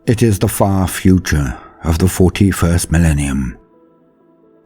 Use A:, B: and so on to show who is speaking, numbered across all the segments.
A: It is the far future of the 41st millennium.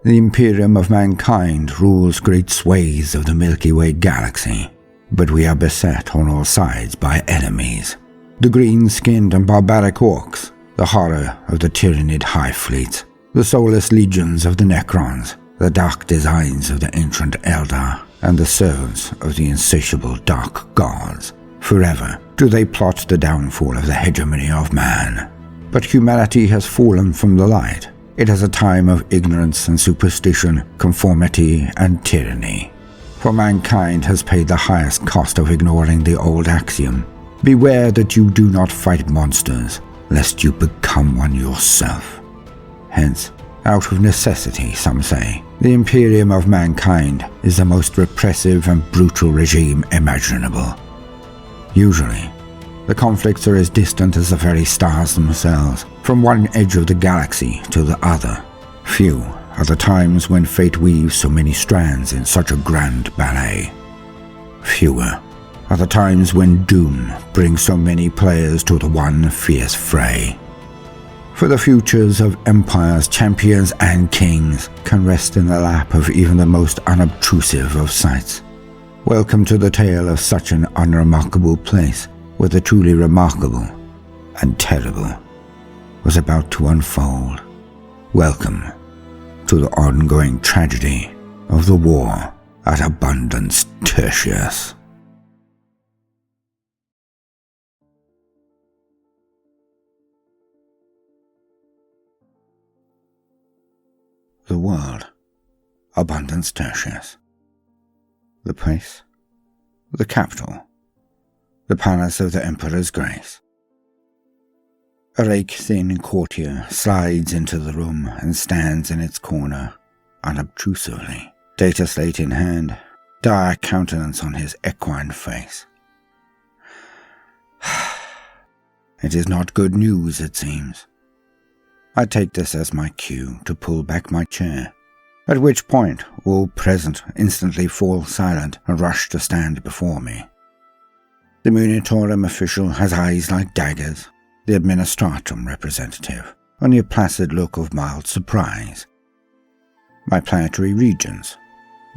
A: The Imperium of mankind rules great swathes of the Milky Way galaxy, but we are beset on all sides by enemies. The green-skinned and barbaric orcs, the horror of the tyrannid hive fleets, the soulless legions of the Necrons, the dark designs of the ancient Eldar, and the servants of the insatiable dark gods. Forever do they plot the downfall of the hegemony of man. But humanity has fallen from the light. It is a time of ignorance and superstition, conformity and tyranny. For mankind has paid the highest cost of ignoring the old axiom, beware that you do not fight monsters, lest you become one yourself. Hence, out of necessity, some say, the Imperium of mankind is the most repressive and brutal regime imaginable. Usually, the conflicts are as distant as the very stars themselves, from one edge of the galaxy to the other. Few are the times when fate weaves so many strands in such a grand ballet. Fewer are the times when doom brings so many players to the one fierce fray. For the futures of empires, champions, and kings can rest in the lap of even the most unobtrusive of sights. Welcome to the tale of such an unremarkable place, where the truly remarkable and terrible was about to unfold. Welcome to the ongoing tragedy of the war at Abundance Tertius. The world, Abundance Tertius. The place, the capital, the palace of the Emperor's Grace. A rake-thin courtier slides into the room and stands in its corner, unobtrusively, data slate in hand, dire countenance on his equine face. It is not good news, it seems. I take this as my cue to pull back my chair, at which point all present instantly fall silent and rush to stand before me. The Munitorum official has eyes like daggers, the Administratum representative only a placid look of mild surprise. My planetary regents,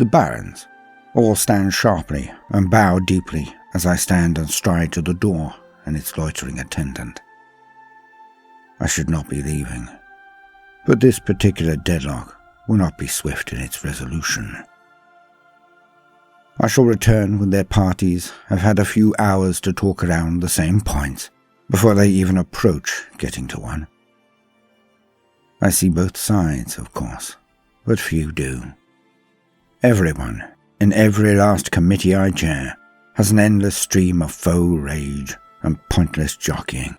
A: the barons, all stand sharply and bow deeply as I stand and stride to the door and its loitering attendant. I should not be leaving, but this particular deadlock will not be swift in its resolution. I shall return when their parties have had a few hours to talk around the same points before they even approach getting to one. I see both sides, of course, but few do. Everyone, in every last committee I chair, has an endless stream of faux rage and pointless jockeying.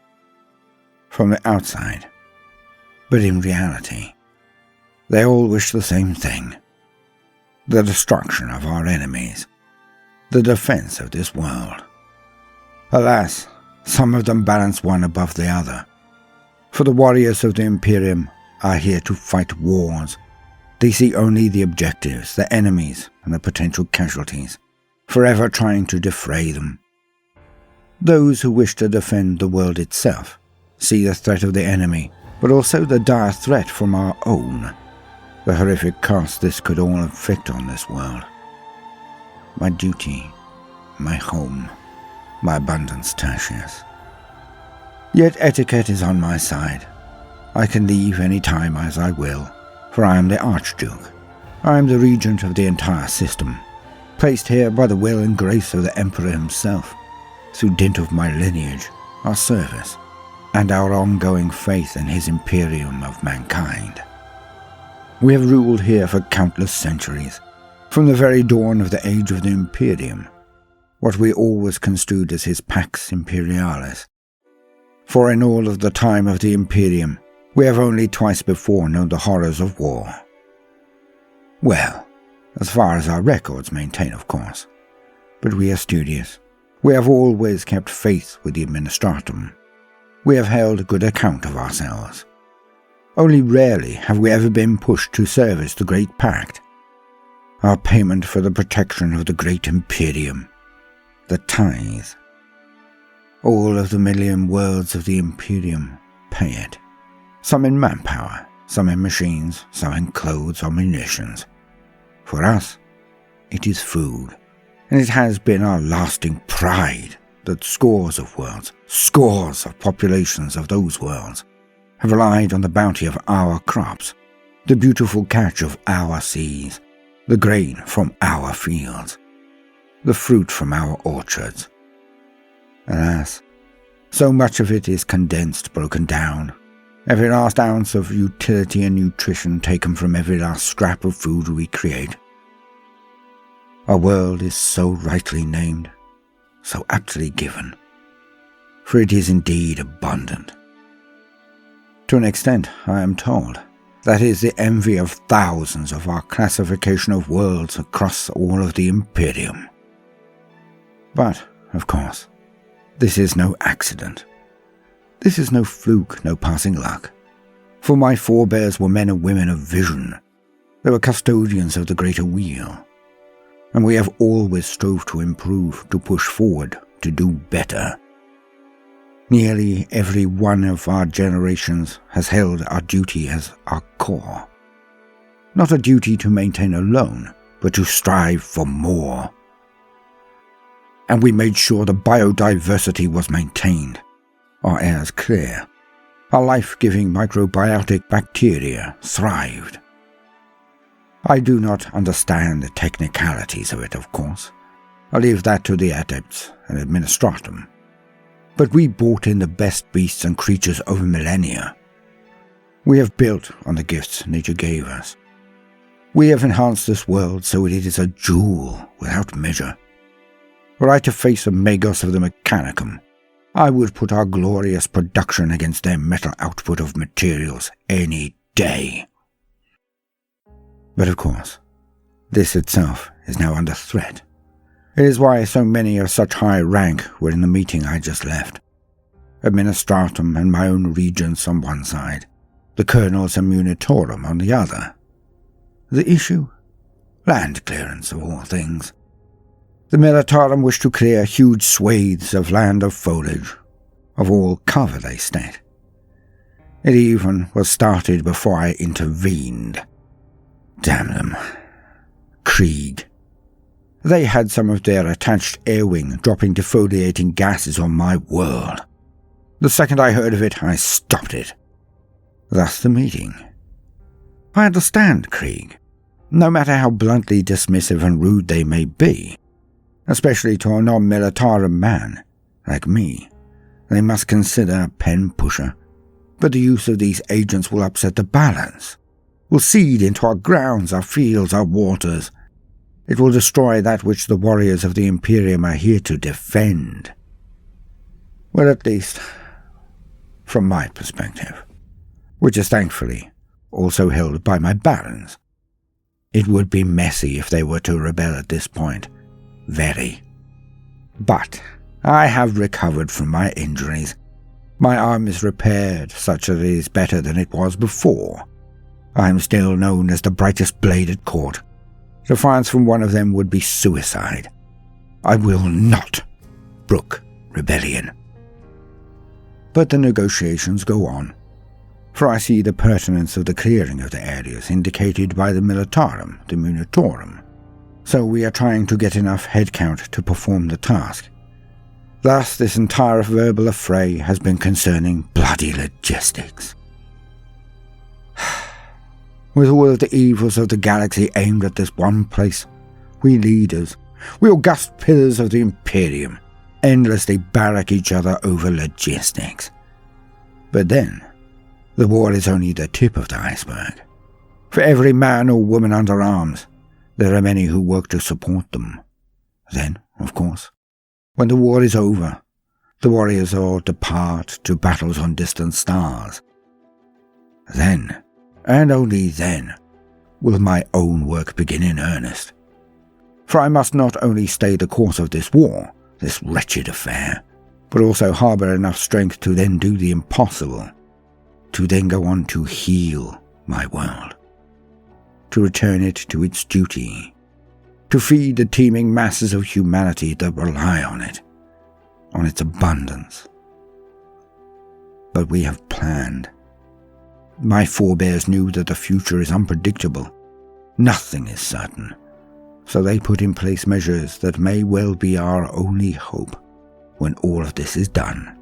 A: From the outside, but in reality, they all wish the same thing: the destruction of our enemies, the defense of this world. Alas, some of them balance one above the other. For the warriors of the Imperium are here to fight wars. They see only the objectives, the enemies, and the potential casualties, forever trying to defray them. Those who wish to defend the world itself see the threat of the enemy, but also the dire threat from our own, the horrific cost this could all inflict on this world. My duty, my home, my Abundance Tertius. Yet etiquette is on my side. I can leave any time as I will, for I am the Archduke. I am the regent of the entire system, placed here by the will and grace of the Emperor himself, through dint of my lineage, our service, and our ongoing faith in his Imperium of mankind. We have ruled here for countless centuries, from the very dawn of the age of the Imperium, what we always construed as his Pax Imperialis. For in all of the time of the Imperium, we have only twice before known the horrors of war. Well, as far as our records maintain, of course. But we are studious. We have always kept faith with the Administratum. We have held good account of ourselves. Only rarely have we ever been pushed to service the Great Pact, our payment for the protection of the Great Imperium, the tithe. All of the million worlds of the Imperium repay it. Some in manpower, some in machines, some in clothes or munitions. For us, it is food, and it has been our lasting pride that scores of worlds, scores of populations of those worlds, have relied on the bounty of our crops, the beautiful catch of our seas, the grain from our fields, the fruit from our orchards. Alas, so much of it is condensed, broken down, every last ounce of utility and nutrition taken from every last scrap of food we create. Our world is so rightly named, so aptly given, for it is indeed abundant. To an extent, I am told, that is the envy of thousands of our classification of worlds across all of the Imperium. But, of course, this is no accident. This is no fluke, no passing luck. For my forebears were men and women of vision. They were custodians of the greater wheel. And we have always strove to improve, to push forward, to do better. Nearly every one of our generations has held our duty as our core. Not a duty to maintain alone, but to strive for more. And we made sure the biodiversity was maintained, our airs clear, our life-giving microbiotic bacteria thrived. I do not understand the technicalities of it, of course. I leave that to the adepts and administratum. But we brought in the best beasts and creatures over millennia. We have built on the gifts nature gave us. We have enhanced this world so it is a jewel without measure. Were I to face the Magos of the Mechanicum, I would put our glorious production against their metal output of materials any day. But of course, this itself is now under threat. It is why so many of such high rank were in the meeting I just left. Administratum and my own regents on one side, the colonels and munitorum on the other. The issue? Land clearance of all things. The militarum wished to clear huge swathes of land of foliage, of all cover, they state. It even was started before I intervened. Damn them. Krieg. They had some of their attached air wing dropping defoliating gases on my world. The second I heard of it, I stopped it. Thus the meeting. I understand Krieg, no matter how bluntly dismissive and rude they may be, especially to a non-militarum man like me. They must consider a pen pusher, but the use of these agents will upset the balance, will seed into our grounds, our fields, our waters. It will destroy that which the warriors of the Imperium are here to defend. Well, at least, from my perspective, which is thankfully also held by my barons. It would be messy if they were to rebel at this point. Very. But I have recovered from my injuries. My arm is repaired such that it is better than it was before. I am still known as the brightest blade at court. Defiance from one of them would be suicide. I will not brook rebellion. But the negotiations go on, for I see the pertinence of the clearing of the areas indicated by the militarum, the munitorum, so we are trying to get enough headcount to perform the task. Thus this entire verbal affray has been concerning bloody logistics. With all of the evils of the galaxy aimed at this one place, we leaders, we august pillars of the Imperium, endlessly barrack each other over logistics. But then, the war is only the tip of the iceberg. For every man or woman under arms, there are many who work to support them. Then, of course, when the war is over, the warriors all depart to battles on distant stars. Then, and only then, will my own work begin in earnest. For I must not only stay the course of this war, this wretched affair, but also harbour enough strength to then do the impossible, to then go on to heal my world, to return it to its duty, to feed the teeming masses of humanity that rely on it, on its abundance. but we have planned. My forebears knew that the future is unpredictable. Nothing is certain. So they put in place measures that may well be our only hope when all of this is done.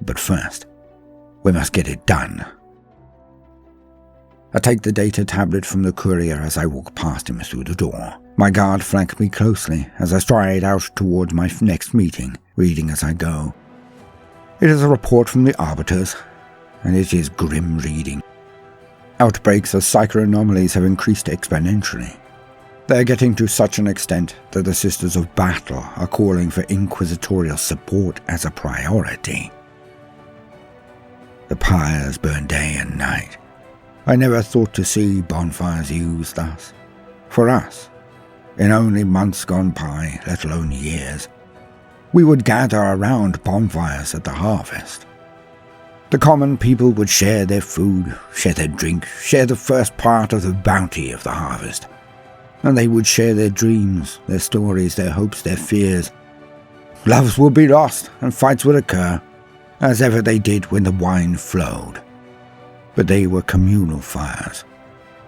A: But first, we must get it done. I take the data tablet from the courier as I walk past him through the door. My guard flank me closely as I stride out towards my next meeting, reading as I go. It is a report from the Arbiters, and it is grim reading. Outbreaks of psychoanomalies have increased exponentially. They are getting to such an extent that the Sisters of Battle are calling for inquisitorial support as a priority. The pyres burn day and night. I never thought to see bonfires used thus. For us, in only months gone by, let alone years, we would gather around bonfires at the harvest. The common people would share their food, share their drink, share the first part of the bounty of the harvest. And they would share their dreams, their stories, their hopes, their fears. Loves would be lost, and fights would occur, as ever they did when the wine flowed. But they were communal fires,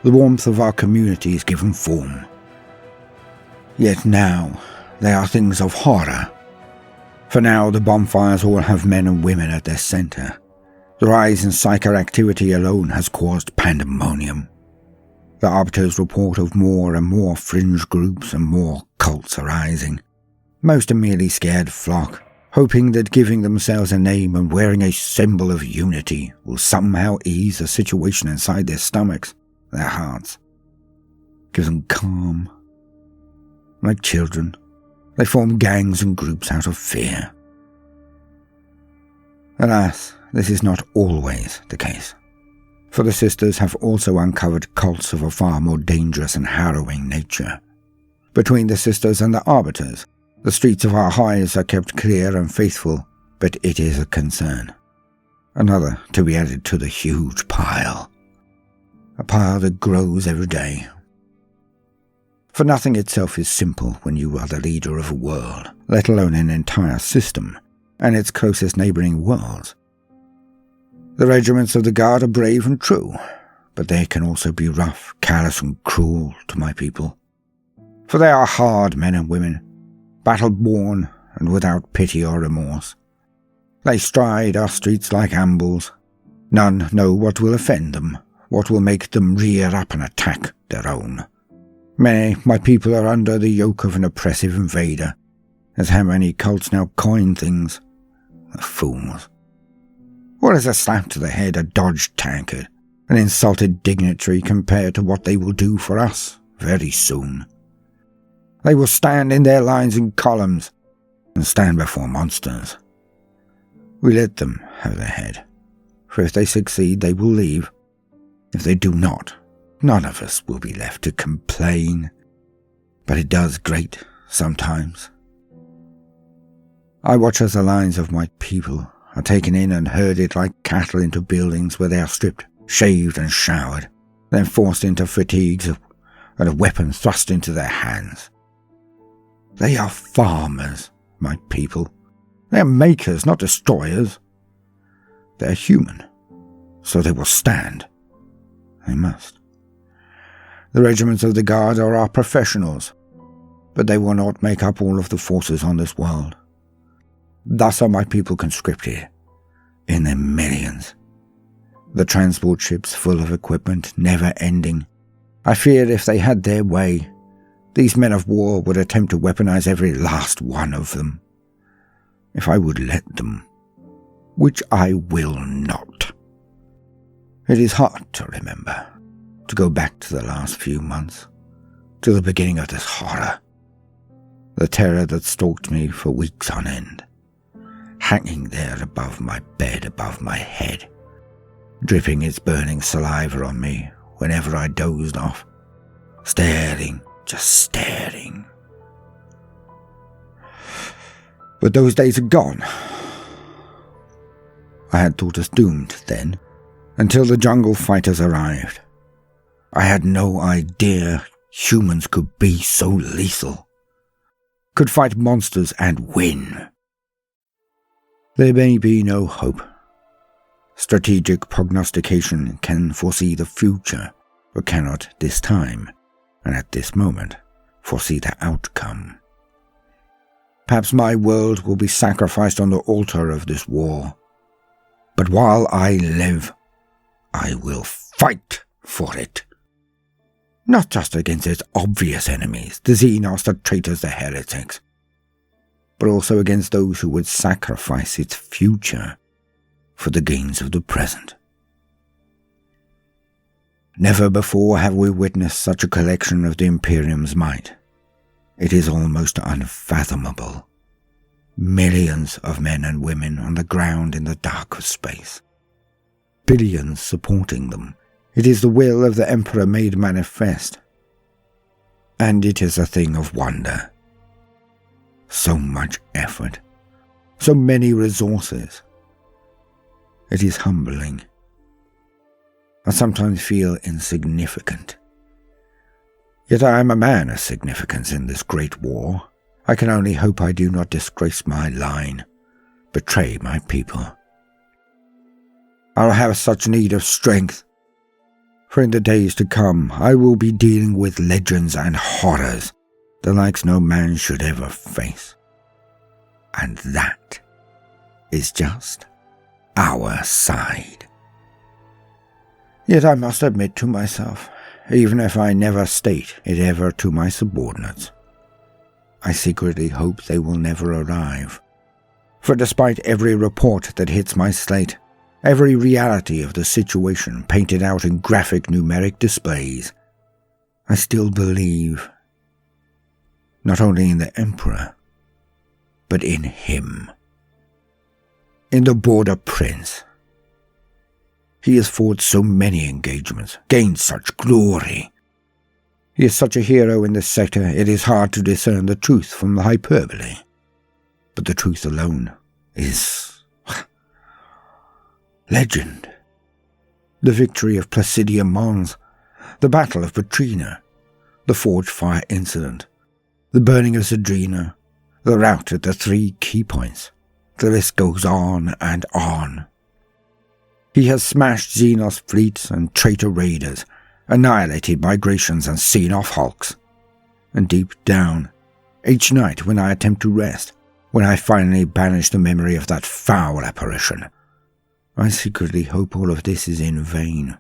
A: the warmth of our communities given form. Yet now, they are things of horror. For now, the bonfires all have men and women at their center. The rise in psychoactivity alone has caused pandemonium. The Arbiters report of more and more fringe groups and more cults arising. Most a merely scared flock, hoping that giving themselves a name and wearing a symbol of unity will somehow ease the situation inside their stomachs, their hearts. Give them calm. Like children, they form gangs and groups out of fear. Alas, this is not always the case. For the Sisters have also uncovered cults of a far more dangerous and harrowing nature. Between the Sisters and the Arbiters, the streets of our hives are kept clear and faithful, but it is a concern. Another to be added to the huge pile. A pile that grows every day. For nothing itself is simple when you are the leader of a world, let alone an entire system, and its closest neighbouring worlds. The regiments of the Guard are brave and true, but they can also be rough, callous and cruel to my people. For they are hard men and women, battle-born and without pity or remorse. They stride our streets like ambles. None know what will offend them, what will make them rear up and attack their own. Many, my people, are under the yoke of an oppressive invader, as how many cults now coin things. The fools. What is a slap to the head, a dodged tankard, an insulted dignitary compared to what they will do for us very soon? They will stand in their lines in columns and stand before monsters. We let them have their head, for if they succeed they will leave. If they do not, none of us will be left to complain. But it does grate sometimes. I watch as the lines of my people are taken in and herded like cattle into buildings where they are stripped, shaved and showered, then forced into fatigues and a weapon thrust into their hands. They are farmers, my people. They are makers, not destroyers. They are human, so they will stand. They must. The regiments of the Guard are our professionals, but they will not make up all of the forces on this world. Thus are my people conscripted, in their millions. The transport ships full of equipment, never ending. I fear if they had their way, these men of war would attempt to weaponize every last one of them. If I would let them, which I will not. It is hard to remember, to go back to the last few months, to the beginning of this horror, the terror that stalked me for weeks on end. Hanging there above my bed, above my head, dripping its burning saliva on me whenever I dozed off, staring, just staring. But those days are gone. I had thought us doomed then, until the jungle fighters arrived. I had no idea humans could be so lethal, could fight monsters and win. There may be no hope, Strategic prognostication can foresee the future, but cannot this time, and at this moment, foresee the outcome. Perhaps my world will be sacrificed on the altar of this war, but while I live, I will fight for it. Not just against its obvious enemies, the Xenos, the traitors, the heretics, but also against those who would sacrifice its future for the gains of the present. Never before have we witnessed such a collection of the Imperium's might. It is almost unfathomable. Millions of men and women on the ground in the dark of space. Billions supporting them. It is the will of the Emperor made manifest. And it is a thing of wonder. So much effort. So many resources. It is humbling. I sometimes feel insignificant. Yet I am a man of significance in this great war. I can only hope I do not disgrace my line, betray my people. I'll have such need of strength, for in the days to come I will be dealing with legends and horrors, the likes no man should ever face. And that is just our side. Yet I must admit to myself, even if I never state it ever to my subordinates, I secretly hope they will never arrive. For despite every report that hits my slate, every reality of the situation painted out in graphic numeric displays, I still believe not only in the Emperor, but in him. In the Border Prince. He has fought so many engagements, gained such glory. He is such a hero in this sector, it is hard to discern the truth from the hyperbole. But the truth alone is legend. The victory of Placidia Mons, the Battle of Petrina, the Forge Fire Incident, the burning of Zadrina, the rout at the 3 key points. The list goes on and on. He has smashed Xenos fleets and traitor raiders, annihilated migrations and seen off hulks. And deep down, each night when I attempt to rest, when I finally banish the memory of that foul apparition, I secretly hope all of this is in vain.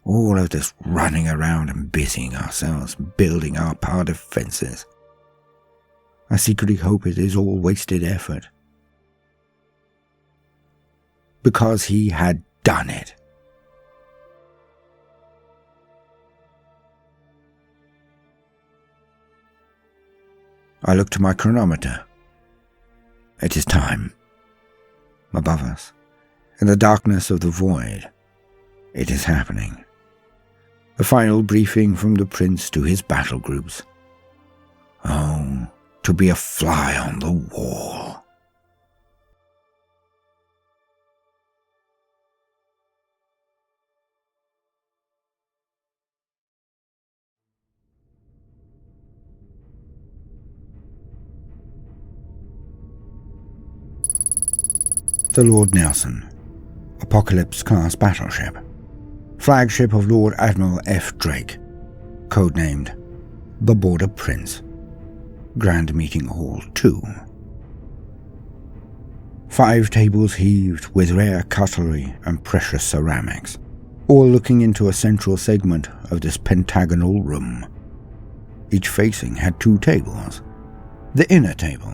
A: All of this running around and busying ourselves, building our power defenses. I secretly hope it is all wasted effort. Because he had done it. I look to my chronometer. It is time. Above us, in the darkness of the void, it is happening. The final briefing from the Prince to his battle groups. Oh, to be a fly on the wall. The Lord Nelson, Apocalypse-class battleship, flagship of Lord Admiral F. Drake, codenamed the Border Prince, Grand Meeting Hall 2. 5 tables heaved with rare cutlery and precious ceramics, all looking into a central segment of this pentagonal room. Each facing had 2 tables. The inner table,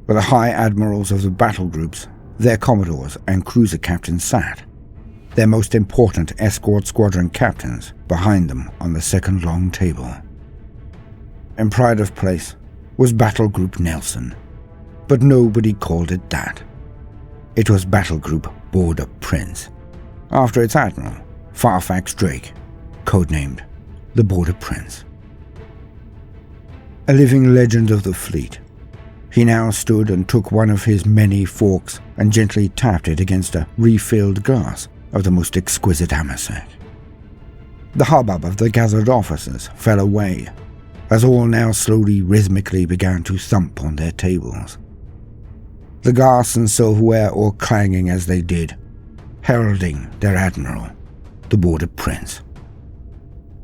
A: where the high admirals of the battle groups, their commodores and cruiser captains sat, their most important escort squadron captains behind them on the second long table. In pride of place was Battle Group Nelson, but nobody called it that. It was Battle Group Border Prince, after its admiral, Fairfax Drake, codenamed the Border Prince. A living legend of the fleet, he now stood and took one of his many forks and gently tapped it against a refilled glass of the most exquisite amasec. The hubbub of the gathered officers fell away, as all now slowly rhythmically began to thump on their tables. The glass and silverware all clanging as they did, heralding their admiral, the Border Prince.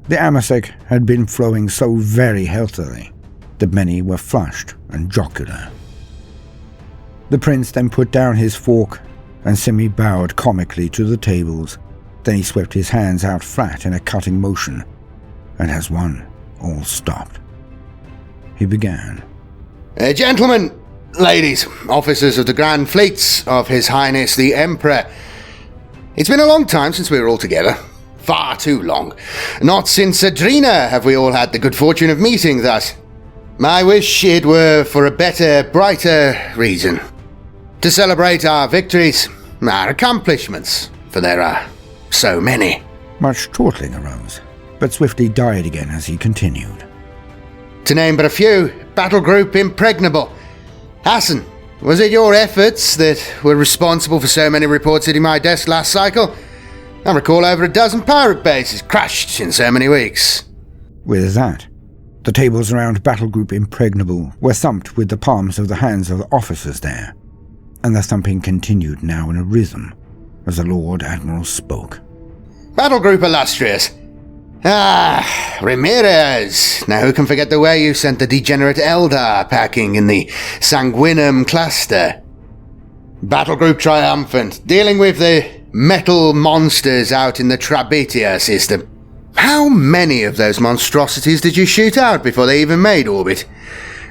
A: The amasec had been flowing so very healthily that many were flushed and jocular. The prince then put down his fork and semi-bowed comically to the tables. Then he swept his hands out flat in a cutting motion, and as one, all stopped. He began.
B: Gentlemen, ladies, officers of the Grand Fleets of His Highness the Emperor. It's been a long time since we were all together. Far too long. Not since Adrena have we all had the good fortune of meeting thus. My wish it were for a better, brighter reason. To celebrate our victories, our accomplishments, for there are so many.
A: Much chortling arose, but swiftly died again as he continued.
B: To name but a few, Battle Group Impregnable. Hassan, was it your efforts that were responsible for so many reports hitting my desk last cycle? I recall over a dozen pirate bases crashed in so many weeks.
A: With that, the tables around Battle Group Impregnable were thumped with the palms of the hands of the officers there, and the thumping continued now in a rhythm as the Lord Admiral spoke.
B: Battle Group Illustrious. Ramirez. Now who can forget the way you sent the degenerate Eldar packing in the Sanguinum cluster? Battle Group Triumphant, dealing with the metal monsters out in the Trabetia system. How many of those monstrosities did you shoot out before they even made orbit?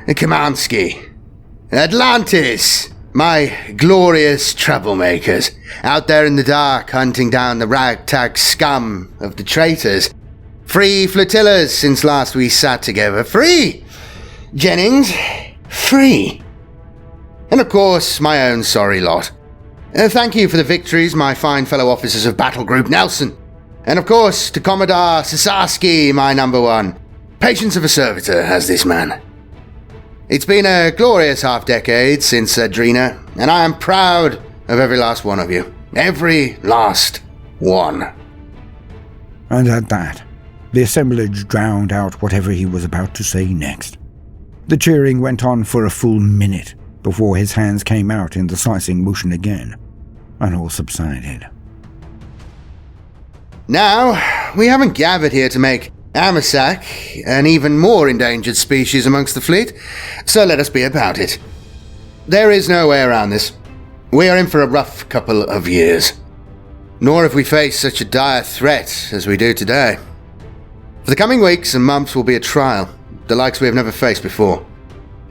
B: Kamansky. Atlantis. My glorious troublemakers, out there in the dark hunting down the ragtag scum of the traitors. 3 flotillas since last we sat together. 3! Jennings, 3. And of course, my own sorry lot. Thank you for the victories, my fine fellow officers of Battle Group Nelson. And of course, to Commodore Sasaki, my number one. Patience of a servitor, has this man. It's been a glorious half-decade since Adrena, and I am proud of every last one of you. Every last one.
A: And at that, the assemblage drowned out whatever he was about to say next. The cheering went on for a full minute before his hands came out in the slicing motion again, and all subsided.
B: Now, we haven't gathered here to make Amasak an even more endangered species amongst the fleet, so let us be about it. There is no way around this. We are in for a rough couple of years. Nor have we faced such a dire threat as we do today. For the coming weeks and months will be a trial, the likes we have never faced before.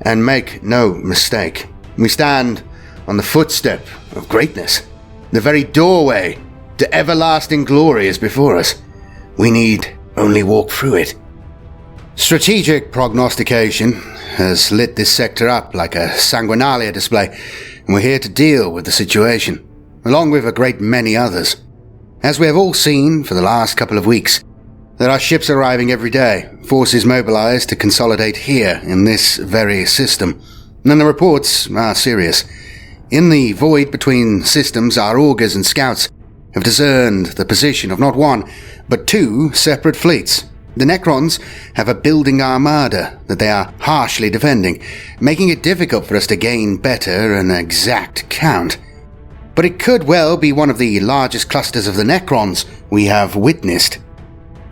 B: And make no mistake, we stand on the footstep of greatness. The very doorway to everlasting glory is before us. We need only walk through it. Strategic prognostication has lit this sector up like a sanguinalia display, and we're here to deal with the situation, along with a great many others. As we have all seen for the last couple of weeks, there are ships arriving every day, forces mobilized to consolidate here in this very system, and the reports are serious. In the void between systems, our augurs and scouts have discerned the position of not one, but 2 separate fleets. The Necrons have a building armada that they are harshly defending, making it difficult for us to gain better and exact count. But it could well be one of the largest clusters of the Necrons we have witnessed.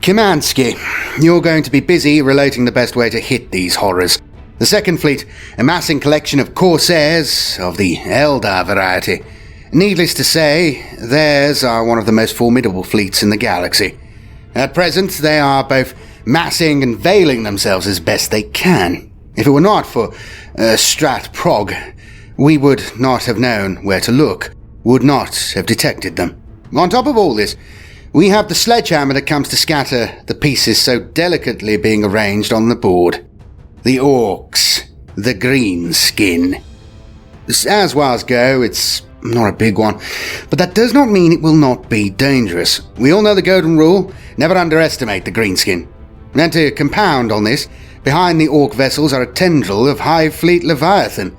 B: Kamansky, you're going to be busy relating the best way to hit these horrors. The Second Fleet, a massing collection of corsairs of the Eldar variety. Needless to say, theirs are one of the most formidable fleets in the galaxy. At present, they are both massing and veiling themselves as best they can. If it were not for Strat Prog, we would not have known where to look, would not have detected them. On top of all this, we have the sledgehammer that comes to scatter the pieces so delicately being arranged on the board. The Orcs, the green skin. As wars go, it's not a big one, but that does not mean it will not be dangerous. We all know the golden rule, never underestimate the greenskin. And to compound on this, behind the Orc vessels are a tendril of Hive Fleet Leviathan.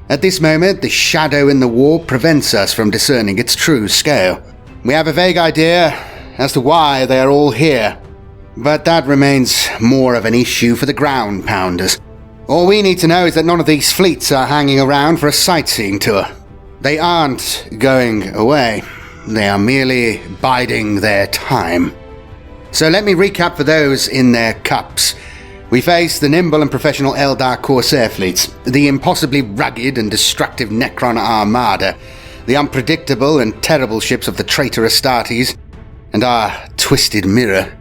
B: At this moment, the shadow in the warp prevents us from discerning its true scale. We have a vague idea as to why they are all here, but that remains more of an issue for the ground pounders. All we need to know is that none of these fleets are hanging around for a sightseeing tour. They aren't going away. They are merely biding their time. So let me recap for those in their cups. We face the nimble and professional Eldar Corsair fleets, the impossibly rugged and destructive Necron Armada, the unpredictable and terrible ships of the traitor Astartes, and our twisted mirror,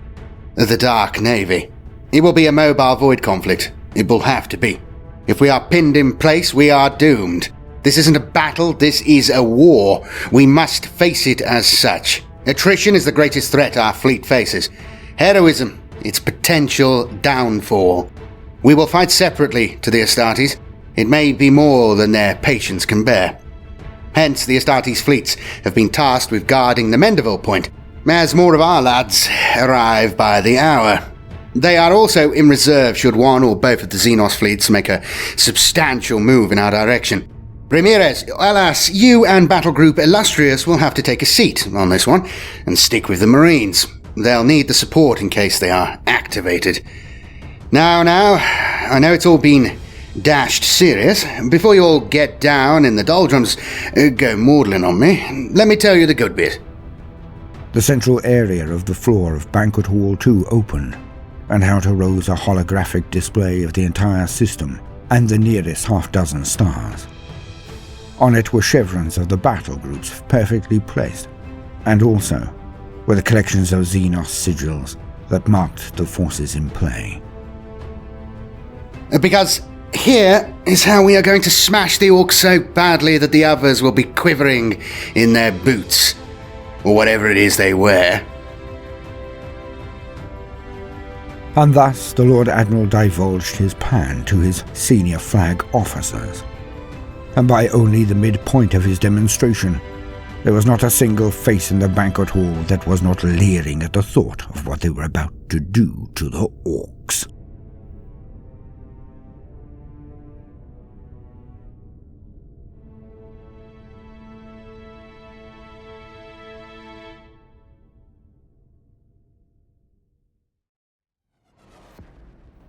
B: the Dark Navy. It will be a mobile void conflict. It will have to be. If we are pinned in place, we are doomed. This isn't a battle, this is a war. We must face it as such. Attrition is the greatest threat our fleet faces. Heroism, its potential downfall. We will fight separately to the Astartes. It may be more than their patience can bear. Hence, the Astartes fleets have been tasked with guarding the Mendeville point, as more of our lads arrive by the hour. They are also in reserve should one or both of the Xenos fleets make a substantial move in our direction. Ramirez, alas, you and Battle Group Illustrious will have to take a seat on this one and stick with the Marines. They'll need the support in case they are activated. Now, I know it's all been dashed serious. Before you all get down in the doldrums, go maudlin on me, let me tell you the good bit.
A: The central area of the floor of Banquet Hall 2 opened, and out arose a holographic display of the entire system and the nearest half-dozen stars. On it were chevrons of the battle groups perfectly placed, and also were the collections of Xenos sigils that marked the forces in play.
B: Because here is how we are going to smash the orcs so badly that the others will be quivering in their boots, or whatever it is they wear.
A: And thus the Lord Admiral divulged his plan to his senior flag officers. And by only the midpoint of his demonstration, there was not a single face in the banquet hall that was not leering at the thought of what they were about to do to the orcs.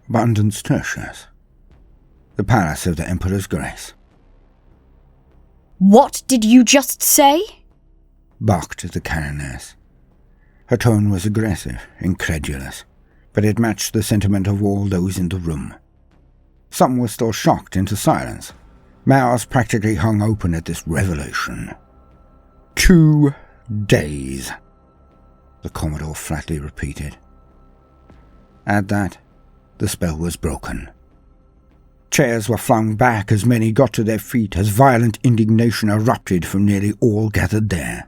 A: Abundance Tertius, the Palace of the Emperor's Grace.
C: What did you just say?
A: Barked the CANNONESS. Her tone was aggressive, incredulous, but it matched the sentiment of all those in the room. Some were still shocked into silence. Mouths practically hung open at this revelation. 2 days, the Commodore flatly repeated. At that, the spell was broken. Chairs were flung back as many got to their feet as violent indignation erupted from nearly all gathered there.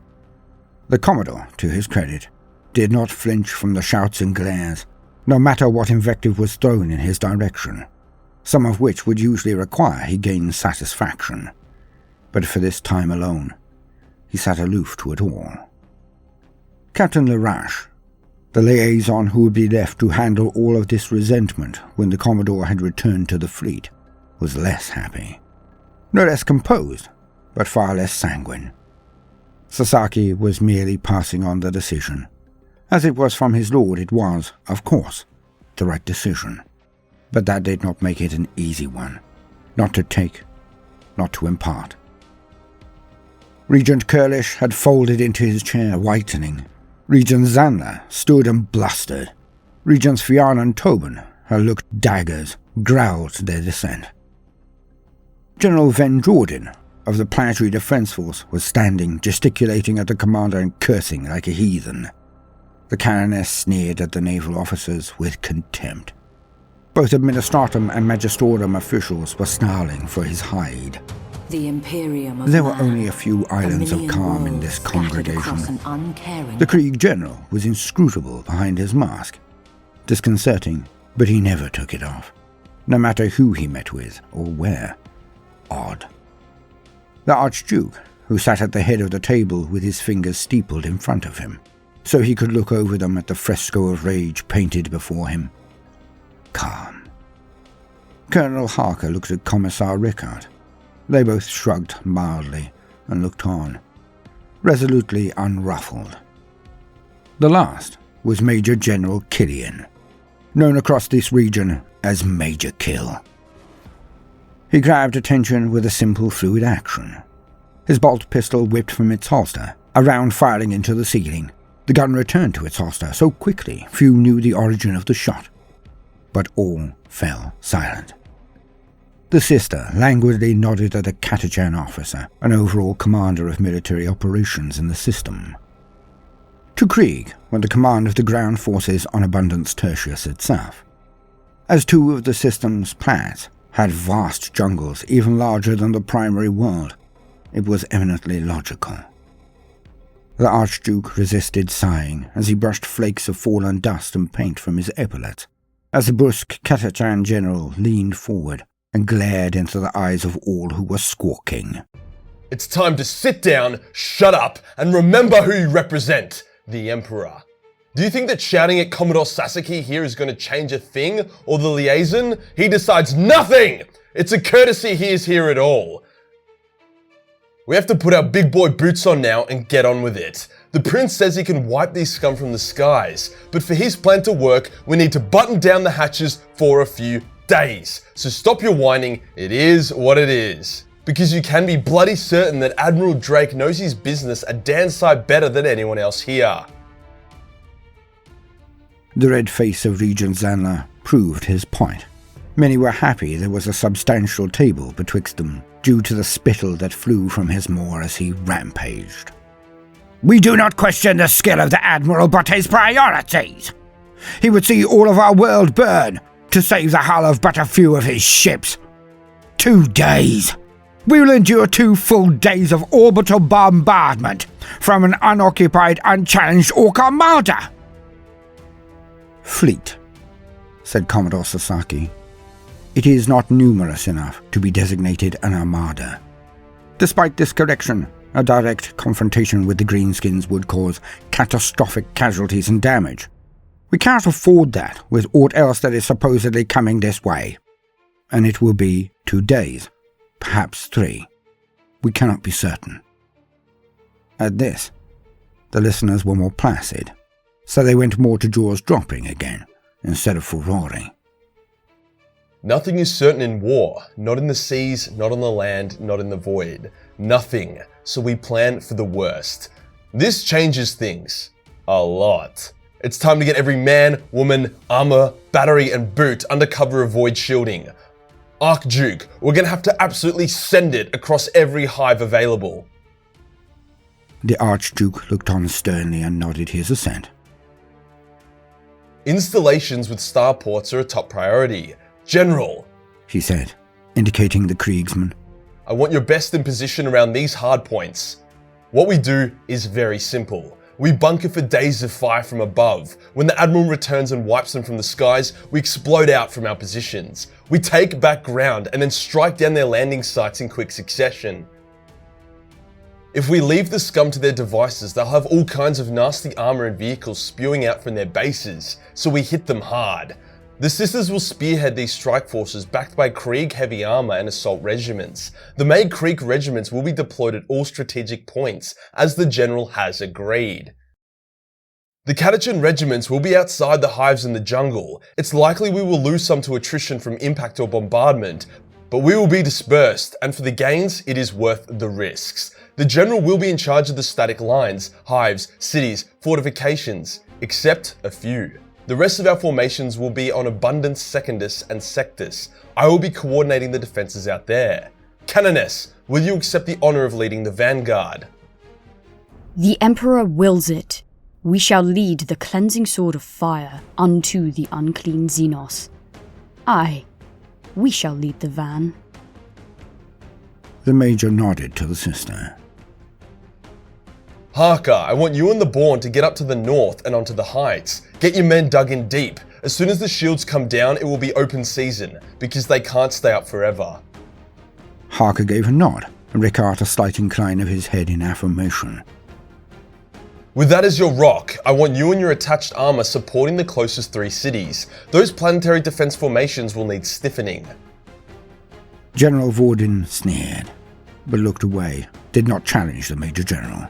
A: The Commodore, to his credit, did not flinch from the shouts and glares, no matter what invective was thrown in his direction, some of which would usually require he gain satisfaction. But for this time alone, he sat aloof to it all. Captain Larache, the liaison who would be left to handle all of this resentment when the Commodore had returned to the fleet, was less happy. No less composed, but far less sanguine. Sasaki was merely passing on the decision. As it was from his lord, it was, of course, the right decision. But that did not make it an easy one. Not to take, not to impart. Regent Kurlish had folded into his chair, whitening. Regent Zandler stood and blustered. Regents Fianna and Tobin, her looked daggers, growled their dissent. General Van Jordan of the Planetary Defense Force was standing, gesticulating at the commander and cursing like a heathen. The Canoness sneered at the naval officers with contempt. Both Administratum and Magistrorum officials were snarling for his hide.
D: The Imperium of
A: There were
D: man,
A: only a few islands of calm in this congregation. The Krieg General was inscrutable behind his mask. Disconcerting, but he never took it off, no matter who he met with or where. Odd. The Archduke, who sat at the head of the table with his fingers steepled in front of him, so he could look over them at the fresco of rage painted before him. Calm. Colonel Harker looked at Commissar Rickard. They both shrugged mildly and looked on, resolutely unruffled. The last was Major General Killian, known across this region as Major Kill. He grabbed attention with a simple fluid action. His bolt pistol whipped from its holster, a round firing into the ceiling. The gun returned to its holster so quickly few knew the origin of the shot. But all fell silent. The sister languidly nodded at the Catachan officer, an overall commander of military operations in the system. To Krieg went the command of the ground forces on Abundance Tertius itself. As two of the system's planets had vast jungles even larger than the primary world, it was eminently logical. The Archduke resisted sighing as he brushed flakes of fallen dust and paint from his epaulets, as the brusque Catachan general leaned forward and glared into the eyes of all who were squawking.
D: It's time to sit down, shut up, and remember who you represent, the Emperor. Do you think that shouting at Commodore Sasaki here is going to change a thing, or the liaison? He decides nothing! It's a courtesy he is here at all. We have to put our big boy boots on now and get on with it. The prince says he can wipe these scum from the skies, but for his plan to work, we need to button down the hatches for a few days. So stop your whining, it is what it is. Because you can be bloody certain that Admiral Drake knows his business a damn sight better than anyone else here.
A: The red face of Regent Zanler proved his point. Many were happy there was a substantial table betwixt them, due to the spittle that flew from his maw as he rampaged. We do not question the skill of the Admiral, but his priorities. He would see all of our world burn to save the hull of but a few of his ships. 2 days. We will endure 2 full days of orbital bombardment from an unoccupied, unchallenged Orc Armada. Fleet, said Commodore Sasaki. It is not numerous enough to be designated an armada. Despite this correction, a direct confrontation with the Greenskins would cause catastrophic casualties and damage. We can't afford that with aught else that is supposedly coming this way. And it will be 2 days, perhaps 3. We cannot be certain. At this, the listeners were more placid, so they went more to jaws dropping again, instead of furore.
D: Nothing is certain in war, not in the seas, not on the land, not in the void. Nothing, so we plan for the worst. This changes things. A lot. It's time to get every man, woman, armor, battery, and boot under cover of void shielding. Archduke, we're gonna have to absolutely send it across every hive available.
A: The Archduke looked on sternly and nodded his assent.
D: Installations with starports are a top priority. General,
A: he said, indicating the Kriegsman.
D: I want your best in position around these hard points. What we do is very simple. We bunker for days of fire from above. When the Admiral returns and wipes them from the skies, we explode out from our positions. We take back ground and then strike down their landing sites in quick succession. If we leave the scum to their devices, they'll have all kinds of nasty armor and vehicles spewing out from their bases, so we hit them hard. The Sisters will spearhead these strike forces backed by Krieg heavy armor and assault regiments. The May Krieg regiments will be deployed at all strategic points, as the General has agreed. The Catachan regiments will be outside the hives in the jungle. It's likely we will lose some to attrition from impact or bombardment, but we will be dispersed, and for the gains, it is worth the risks. The General will be in charge of the static lines, hives, cities, fortifications, except a few. The rest of our formations will be on Abundance Secundus and Sectus. I will be coordinating the defenses out there. CANNONESS, will you accept the honor of leading the vanguard?
C: The Emperor wills it. We shall lead the cleansing sword of fire unto the unclean Xenos. Aye, we shall lead the van.
A: The Major nodded to the sister.
D: Harker, I want you and the Born to get up to the north and onto the heights. Get your men dug in deep. As soon as the shields come down, it will be open season, because they can't stay up forever.
A: Harker gave a nod, and Rickard a slight incline of his head in affirmation.
D: With that as your rock, I want you and your attached armor supporting the closest 3 cities. Those planetary defense formations will need stiffening.
A: General Vorden sneered, but looked away, did not challenge the Major General.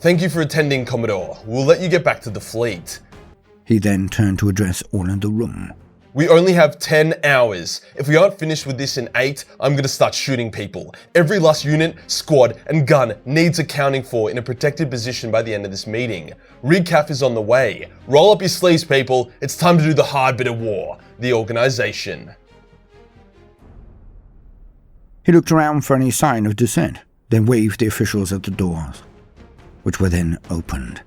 D: Thank you for attending, Commodore. We'll let you get back to the fleet.
A: He then turned to address all in the room.
D: We only have 10 hours. If we aren't finished with this in 8, I'm gonna start shooting people. Every last unit, squad, and gun needs accounting for in a protected position by the end of this meeting. Recaf is on the way. Roll up your sleeves, people. It's time to do the hard bit of war, the organization.
A: He looked around for any sign of dissent, then waved the officials at the doors, which were then opened.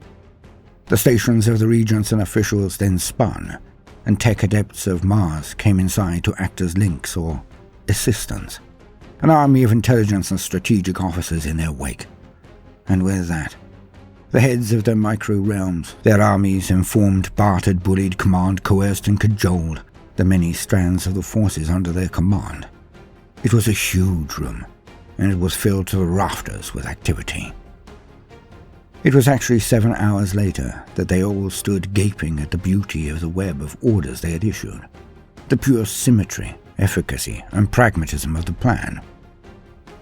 A: The stations of the regents and officials then spun, and tech adepts of Mars came inside to act as links or assistants, an army of intelligence and strategic officers in their wake. And with that, the heads of their micro-realms, their armies informed, bartered, bullied, command, coerced, and cajoled the many strands of the forces under their command. It was a huge room, and it was filled to the rafters with activity. It was actually 7 hours later that they all stood gaping at the beauty of the web of orders they had issued, the pure symmetry, efficacy, and pragmatism of the plan.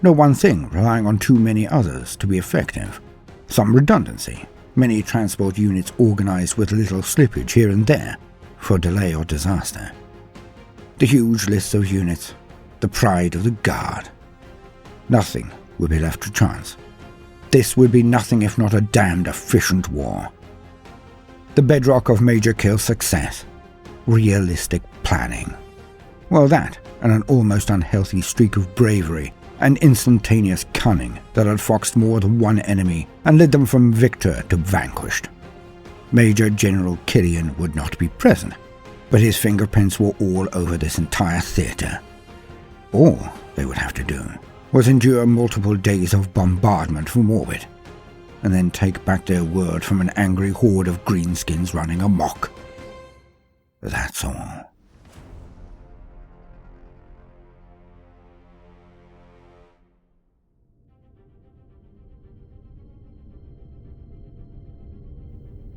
A: No one thing relying on too many others to be effective, some redundancy, many transport units organized with little slippage here and there for delay or disaster. The huge list of units, the pride of the Guard. Nothing would be left to chance. This would be nothing if not a damned efficient war. The bedrock of Major Kill's success. Realistic planning. Well, that, and an almost unhealthy streak of bravery and instantaneous cunning that had foxed more than one enemy and led them from victor to vanquished. Major General Killian would not be present, but his fingerprints were all over this entire theater. All they would have to do was endure multiple days of bombardment from orbit, and then take back their word from an angry horde of greenskins running amok. That's all.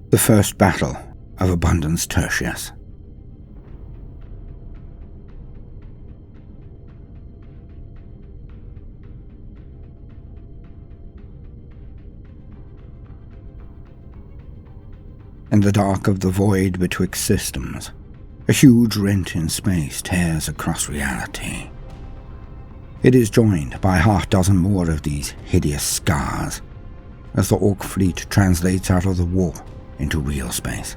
A: The First Battle of Abundance Tertius. In the dark of the void betwixt systems, a huge rent in space tears across reality. It is joined by half a dozen more of these hideous scars as the Orc fleet translates out of the warp into real space.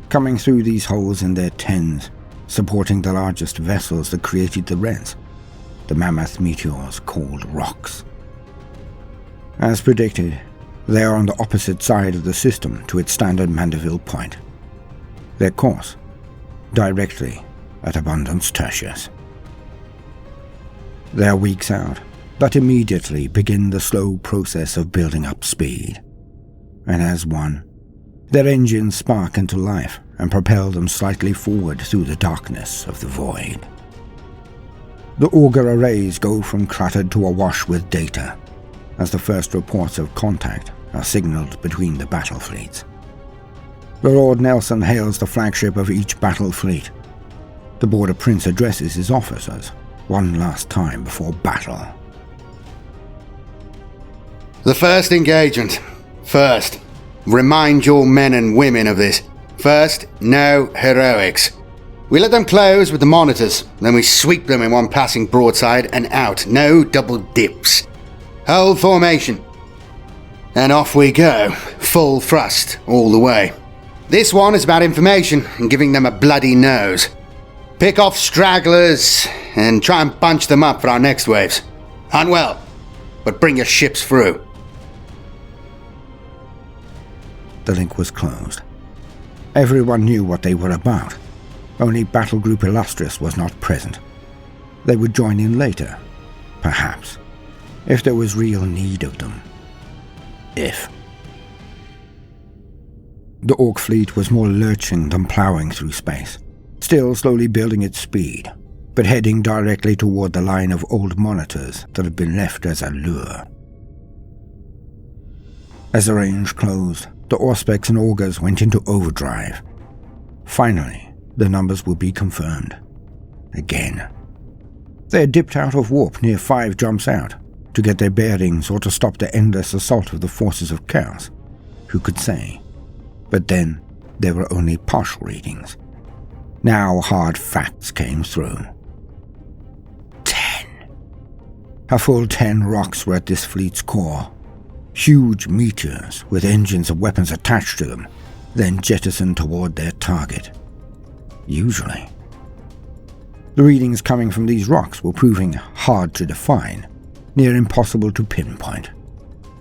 A: Coming through these holes in their tens, supporting the largest vessels that created the rents, the mammoth meteors called rocks. As predicted, they are on the opposite side of the system to its standard Mandeville point. Their course, directly at Abundance Tertius. They are weeks out, but immediately begin the slow process of building up speed. And as one, their engines spark into life and propel them slightly forward through the darkness of the void. The auger arrays go from cluttered to awash with data, as the first reports of contact are signaled between the battle fleets. The Lord Nelson hails the flagship of each battle fleet. The Border Prince addresses his officers one last time before battle.
B: The first engagement. First, remind your men and women of this. First, no heroics. We let them close with the monitors, then we sweep them in one passing broadside and out. No double dips. Hold formation. And off we go, full thrust all the way. This one is about information and giving them a bloody nose. Pick off stragglers and try and bunch them up for our next waves. Hunt well, but bring your ships through.
A: The link was closed. Everyone knew what they were about. Only Battle Group Illustrious was not present. They would join in later, perhaps, if there was real need of them. If. The Orc fleet was more lurching than plowing through space, still slowly building its speed, but heading directly toward the line of old monitors that had been left as a lure. As the range closed, the Auspex and Augurs went into overdrive. Finally, the numbers would be confirmed. Again. They had dipped out of warp near 5 jumps out, to get their bearings or to stop the endless assault of the forces of chaos. Who could say? But then, there were only partial readings. Now hard facts came through. 10. A full 10 rocks were at this fleet's core. Huge meteors with engines and weapons attached to them, then jettisoned toward their target. Usually. The readings coming from these rocks were proving hard to define, near impossible to pinpoint.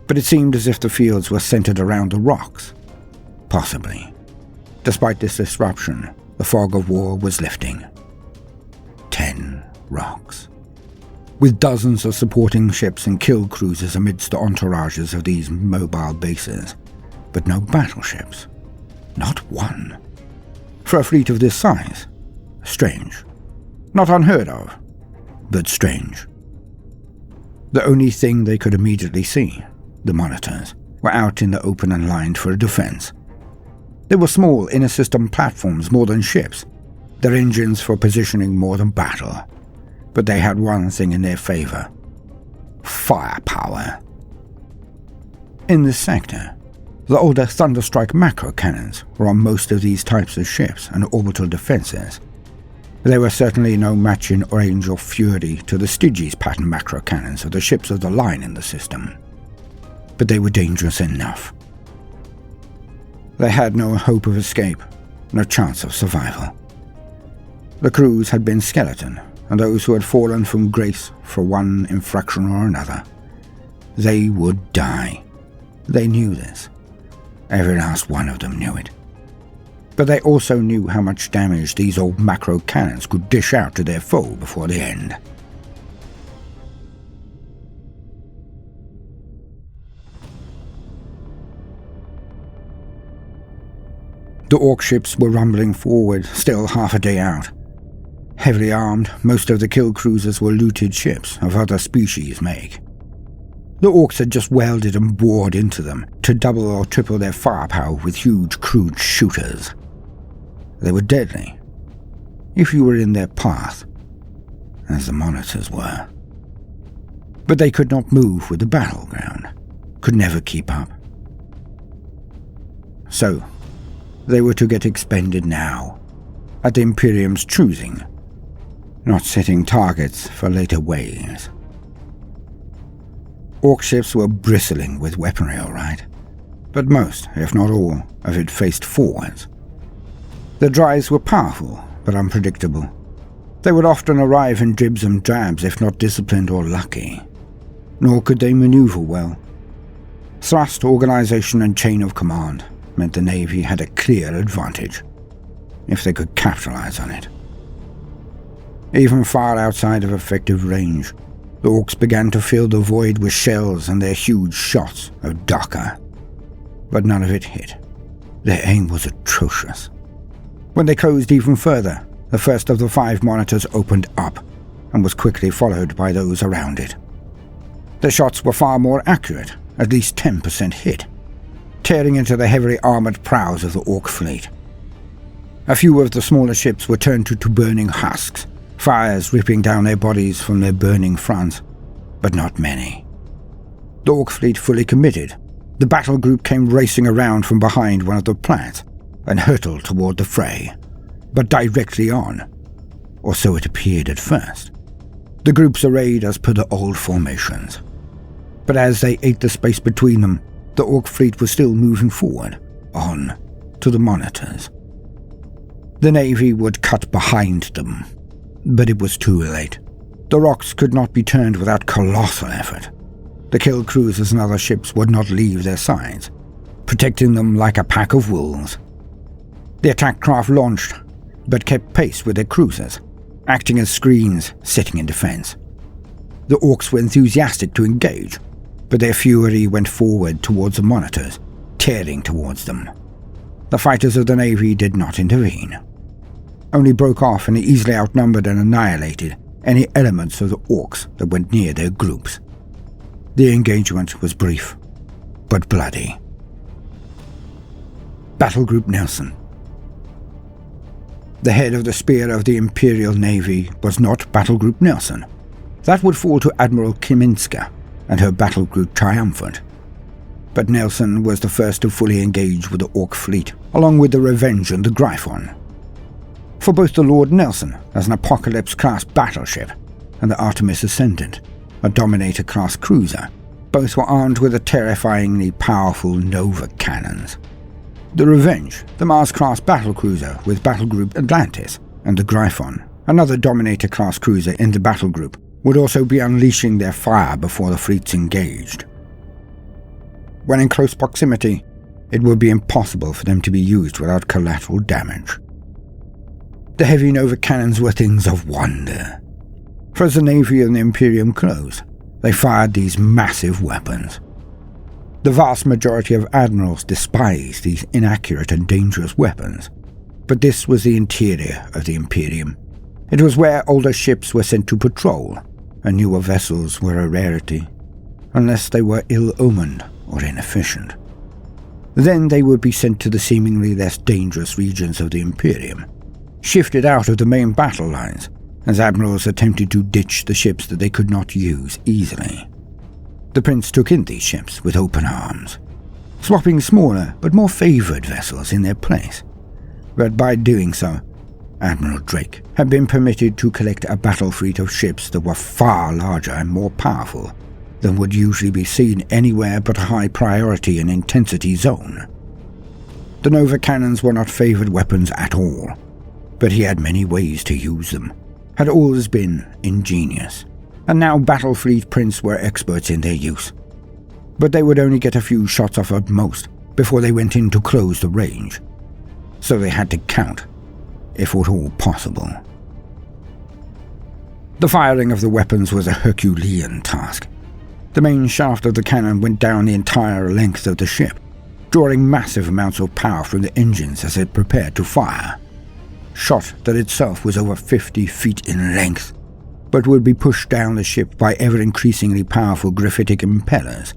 A: But it seemed as if the fields were centered around the rocks. Possibly. Despite this disruption, the fog of war was lifting. 10 rocks. With dozens of supporting ships and kill cruisers amidst the entourages of these mobile bases, but no battleships. Not one. For a fleet of this size, strange. Not unheard of, but strange. The only thing they could immediately see, the monitors, were out in the open and lined for defense. They were small inner-system platforms more than ships, their engines for positioning more than battle. But they had one thing in their favor: firepower. In this sector, the older Thunderstrike macro cannons were on most of these types of ships and orbital defenses. They were certainly no match in range or fury to the Styges pattern macro cannons of the ships of the line in the system. But they were dangerous enough. They had no hope of escape, no chance of survival. The crews had been skeleton, and those who had fallen from grace for one infraction or another. They would die. They knew this. Every last one of them knew it. But they also knew how much damage these old macro cannons could dish out to their foe before the end. The Orc ships were rumbling forward, still half a day out. Heavily armed, most of the kill cruisers were looted ships of other species make. The Orcs had just welded and bored into them to double or triple their firepower with huge crude shooters. They were deadly, if you were in their path, as the monitors were. But they could not move with the battleground, could never keep up. So, they were to get expended now, at the Imperium's choosing, not setting targets for later waves. Orc ships were bristling with weaponry, all right, but most, if not all, of it faced forwards. The drives were powerful, but unpredictable. They would often arrive in dribs and drabs if not disciplined or lucky. Nor could they maneuver well. Thrust, organization, and chain of command meant the Navy had a clear advantage, if they could capitalize on it. Even far outside of effective range, the Orcs began to fill the void with shells and their huge shots of Docker. But none of it hit. Their aim was atrocious. When they closed even further, the first of the 5 monitors opened up, and was quickly followed by those around it. The shots were far more accurate, at least 10% hit, tearing into the heavily armored prows of the Orc fleet. A few of the smaller ships were turned to burning husks, fires ripping down their bodies from their burning fronts, but not many. The Orc fleet fully committed. The battle group came racing around from behind one of the plants and hurtled toward the fray, but directly on, or so it appeared at first. The groups arrayed as per the old formations. But as they ate the space between them, the Orc fleet was still moving forward, on, to the monitors. The Navy would cut behind them, but it was too late. The rocks could not be turned without colossal effort. The kill cruisers and other ships would not leave their sides, protecting them like a pack of wolves. The attack craft launched, but kept pace with their cruisers, acting as screens, sitting in defense. The Orcs were enthusiastic to engage, but their fury went forward towards the monitors, tearing towards them. The fighters of the Navy did not intervene, only broke off and easily outnumbered and annihilated any elements of the Orcs that went near their groups. The engagement was brief, but bloody. Battle Group Nelson. The head of the spear of the Imperial Navy was not Battle Group Nelson. That would fall to Admiral Kiminska and her Battle Group Triumphant. But Nelson was the first to fully engage with the Orc fleet, along with the Revenge and the Gryphon. for both the Lord Nelson as an Apocalypse-class battleship and the Artemis Ascendant, a Dominator-class cruiser, both were armed with the terrifyingly powerful Nova cannons. The Revenge, the Mars-class battlecruiser with battlegroup Atlantis, and the Gryphon, another Dominator-class cruiser in the battlegroup, would also be unleashing their fire before the fleets engaged. When in close proximity, it would be impossible for them to be used without collateral damage. The heavy Nova cannons were things of wonder. For as the Navy and the Imperium closed, they fired these massive weapons. The vast majority of admirals despised these inaccurate and dangerous weapons, but this was the interior of the Imperium. It was where older ships were sent to patrol, and newer vessels were a rarity, unless they were ill-omened or inefficient. Then they would be sent to the seemingly less dangerous regions of the Imperium, shifted out of the main battle lines, as admirals attempted to ditch the ships that they could not use easily. The Prince took in these ships with open arms, swapping smaller but more favoured vessels in their place. But by doing so, Admiral Drake had been permitted to collect a battle fleet of ships that were far larger and more powerful than would usually be seen anywhere but a high priority and intensity zone. The Nova cannons were not favoured weapons at all, but he had many ways to use them, had always been ingenious, and now Battle Fleet Prince were experts in their use. But they would only get a few shots off at most before they went in to close the range, so they had to count, if at all possible. The firing of the weapons was a Herculean task. The main shaft of the cannon went down the entire length of the ship, drawing massive amounts of power from the engines as it prepared to fire. Shot that itself was over 50 feet in length, but would be pushed down the ship by ever-increasingly powerful graphitic impellers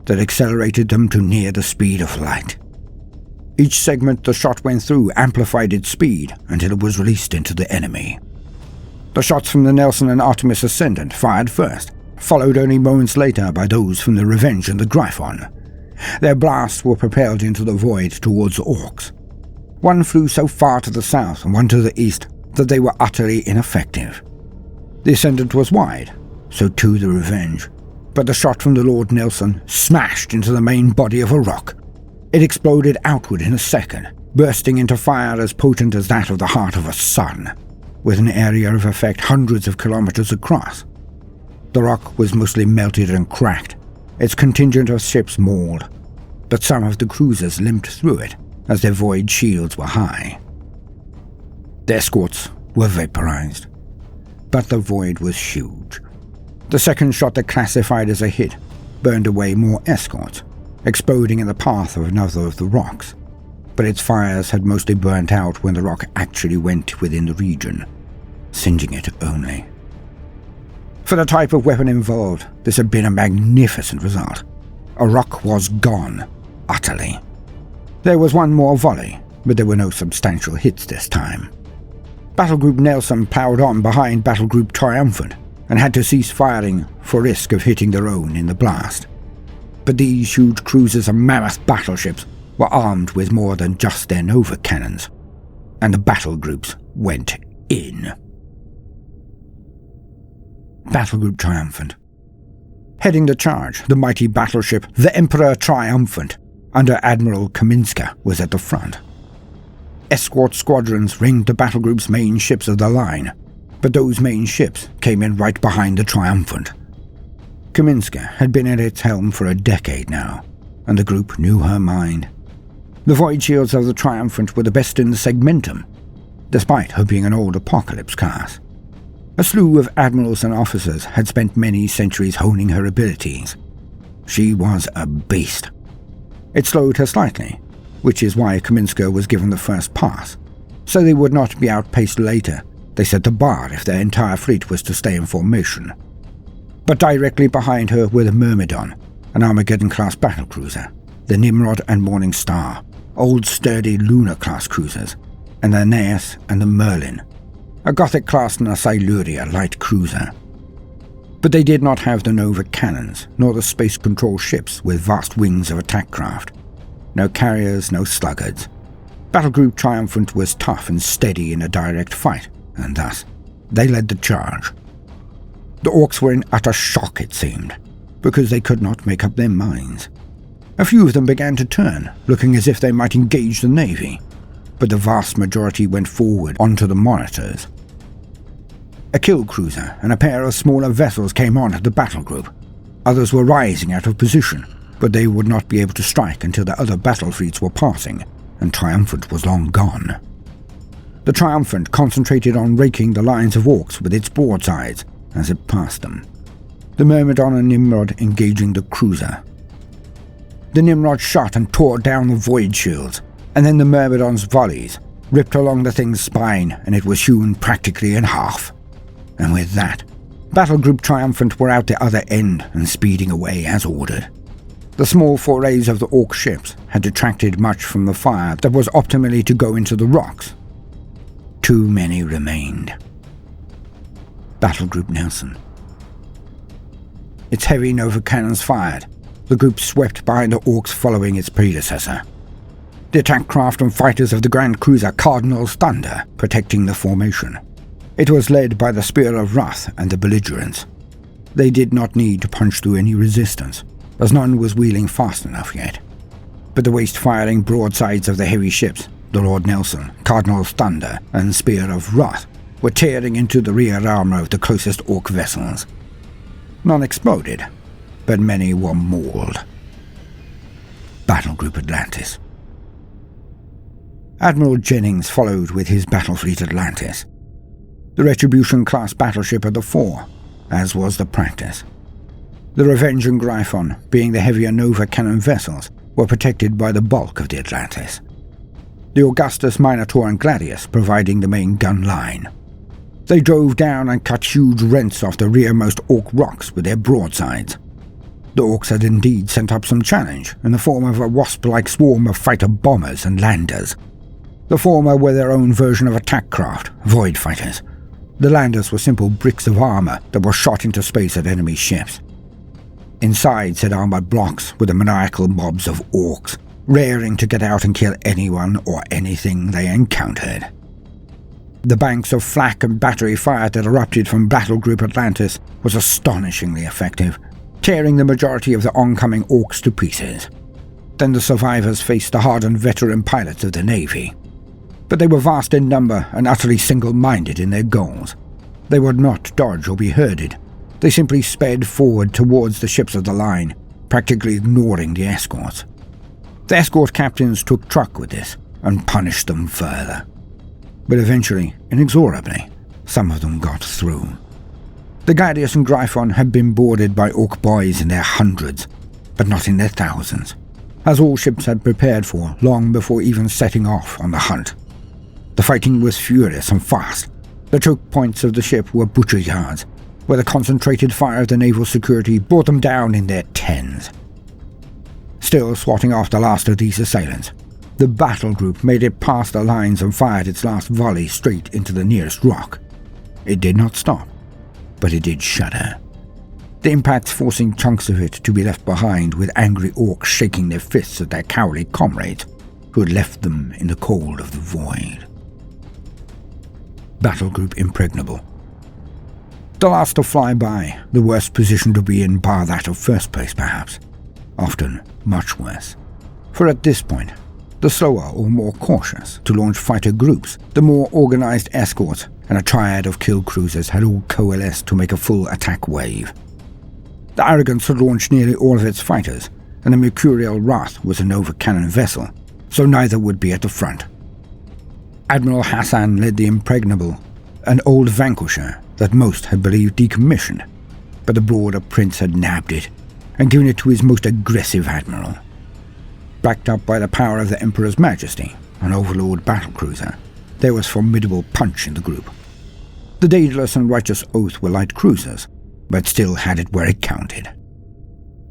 A: that accelerated them to near the speed of light. Each segment the shot went through amplified its speed until it was released into the enemy. The shots from the Nelson and Artemis Ascendant fired first, followed only moments later by those from the Revenge and the Gryphon. Their blasts were propelled into the void towards the Orcs. One flew so far to the south and one to the east that they were utterly ineffective. The Ascendant was wide, so too the Revenge, but the shot from the Lord Nelson smashed into the main body of a rock. It exploded outward in a second, bursting into fire as potent as that of the heart of a sun, with an area of effect hundreds of kilometers across. The rock was mostly melted and cracked, its contingent of ships mauled, but some of the cruisers limped through it as their void shields were high. The escorts were vaporized, but the void was huge. The second shot that classified as a hit burned away more escorts, exploding in the path of another of the rocks, but its fires had mostly burnt out when the rock actually went within the region, singeing it only. For the type of weapon involved, this had been a magnificent result. A rock was gone, utterly. There was one more volley, but there were no substantial hits this time. Battlegroup Nelson ploughed on behind Battlegroup Triumphant and had to cease firing for risk of hitting their own in the blast. But these huge cruisers and mammoth battleships were armed with more than just their Nova cannons, and the battlegroups went in. Battlegroup Triumphant. Heading the charge, the mighty battleship, the Emperor Triumphant, under Admiral Kaminska, was at the front. Escort squadrons ringed the battlegroup's main ships of the line, but those main ships came in right behind the Triumphant. Kaminska had been at its helm for a decade now, and the group knew her mind. The void shields of the Triumphant were the best in the segmentum, despite her being an old Apocalypse class. A slew of admirals and officers had spent many centuries honing her abilities. She was a beast. It slowed her slightly, which is why Kaminska was given the first pass, so they would not be outpaced later. They set the bar if their entire fleet was to stay in formation. But directly behind her were the Myrmidon, an Armageddon-class battlecruiser, the Nimrod and Morning Star, old sturdy Lunar-class cruisers, and the Aeneas and the Merlin, a Gothic-class Nasailuria light cruiser. But they did not have the Nova cannons, nor the space control ships with vast wings of attack craft. No carriers, no sluggards. Battle Group Triumphant was tough and steady in a direct fight, and thus they led the charge. The orcs were in utter shock, it seemed, because they could not make up their minds. A few of them began to turn, looking as if they might engage the navy, but the vast majority went forward onto the monitors. A kill cruiser and a pair of smaller vessels came on at the battle group. Others were rising out of position, but they would not be able to strike until the other battle fleets were passing, and Triumphant was long gone. The Triumphant concentrated on raking the lines of orcs with its broadsides as it passed them, the Myrmidon and Nimrod engaging the cruiser. The Nimrod shot and tore down the void shields, and then the Myrmidon's volleys ripped along the thing's spine, and it was hewn practically in half. And with that, Battle Group Triumphant were out the other end and speeding away as ordered. The small forays of the orc ships had detracted much from the fire that was optimally to go into the rocks. Too many remained. Battle Group Nelson. Its heavy Nova cannons fired. The group swept behind the orcs following its predecessor. The attack craft and fighters of the Grand Cruiser Cardinal's Thunder protecting the formation. It was led by the Spear of Wrath and the belligerents. They did not need to punch through any resistance, as none was wheeling fast enough yet. But the waste-firing broadsides of the heavy ships, the Lord Nelson, Cardinal's Thunder, and Spear of Wrath, were tearing into the rear armor of the closest orc vessels. None exploded, but many were mauled. Battle Group Atlantis. Admiral Jennings followed with his battle fleet Atlantis, the Retribution-class battleship of the four, as was the practice. The Revenge and Gryphon, being the heavier Nova cannon vessels, were protected by the bulk of the Atlantis. The Augustus, Minotaur and Gladius providing the main gun line. They drove down and cut huge rents off the rearmost orc rocks with their broadsides. The orcs had indeed sent up some challenge in the form of a wasp-like swarm of fighter bombers and landers. The former were their own version of attack craft, void fighters. The landers were simple bricks of armor that were shot into space at enemy ships. Inside sat armored blocks with the maniacal mobs of orcs, raring to get out and kill anyone or anything they encountered. The banks of flak and battery fire that erupted from Battle Group Atlantis was astonishingly effective, tearing the majority of the oncoming orcs to pieces. Then the survivors faced the hardened veteran pilots of the Navy. But they were vast in number and utterly single-minded in their goals. They would not dodge or be herded. They simply sped forward towards the ships of the line, practically ignoring the escorts. The escort captains took truck with this and punished them further. But eventually, inexorably, some of them got through. The Gladius and Gryphon had been boarded by orc boys in their hundreds, but not in their thousands, as all ships had prepared for long before even setting off on the hunt. The fighting was furious and fast. The choke points of the ship were butcher yards, where the concentrated fire of the naval security brought them down in their tens. Still swatting off the last of these assailants, the battle group made it past the lines and fired its last volley straight into the nearest rock. It did not stop, but it did shudder, the impacts forcing chunks of it to be left behind, with angry orcs shaking their fists at their cowardly comrades who had left them in the cold of the void. Battle Group Impregnable. The last to fly by, the worst position to be in bar that of first place perhaps, often much worse. For at this point, the slower or more cautious to launch fighter groups, the more organized escorts, and a triad of kill cruisers had all coalesced to make a full attack wave. The Arrogance had launched nearly all of its fighters, and the Mercurial Wrath was a Nova cannon vessel, so neither would be at the front. Admiral Hassan led the Impregnable, an old vanquisher that most had believed decommissioned, but the broader prince had nabbed it and given it to his most aggressive admiral. Backed up by the power of the Emperor's Majesty, an Overlord battlecruiser, there was formidable punch in the group. The Daedalus and Righteous Oath were light cruisers, but still had it where it counted.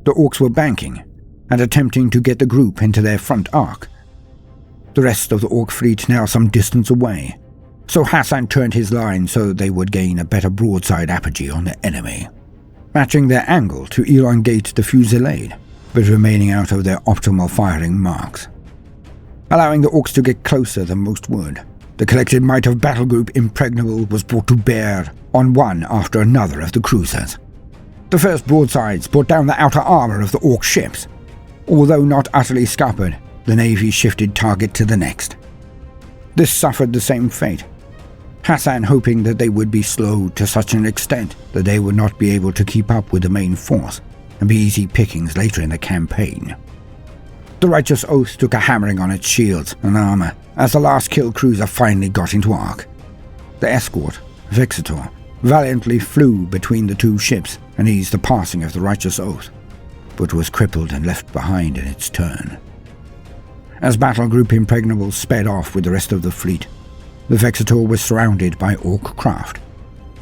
A: The orcs were banking and attempting to get the group into their front arc. The rest of the orc fleet now some distance away, so Hassan turned his line so they would gain a better broadside apogee on the enemy, matching their angle to elongate the fusillade, but remaining out of their optimal firing marks. allowing the orcs to get closer than most would. The collected might of Battle Group Impregnable was brought to bear on one after another of the cruisers. The first broadsides brought down the outer armor of the orc ships. Although not utterly scuppered, the Navy shifted target to the next. This suffered the same fate, Hassan hoping that they would be slowed to such an extent that they would not be able to keep up with the main force and be easy pickings later in the campaign. The Righteous Oath took a hammering on its shields and armor as the last kill cruiser finally got into arc. The escort, Vexator, valiantly flew between the two ships and eased the passing of the Righteous Oath, but was crippled and left behind in its turn. As Battle Group Impregnable sped off with the rest of the fleet, the Vexator was surrounded by orc craft,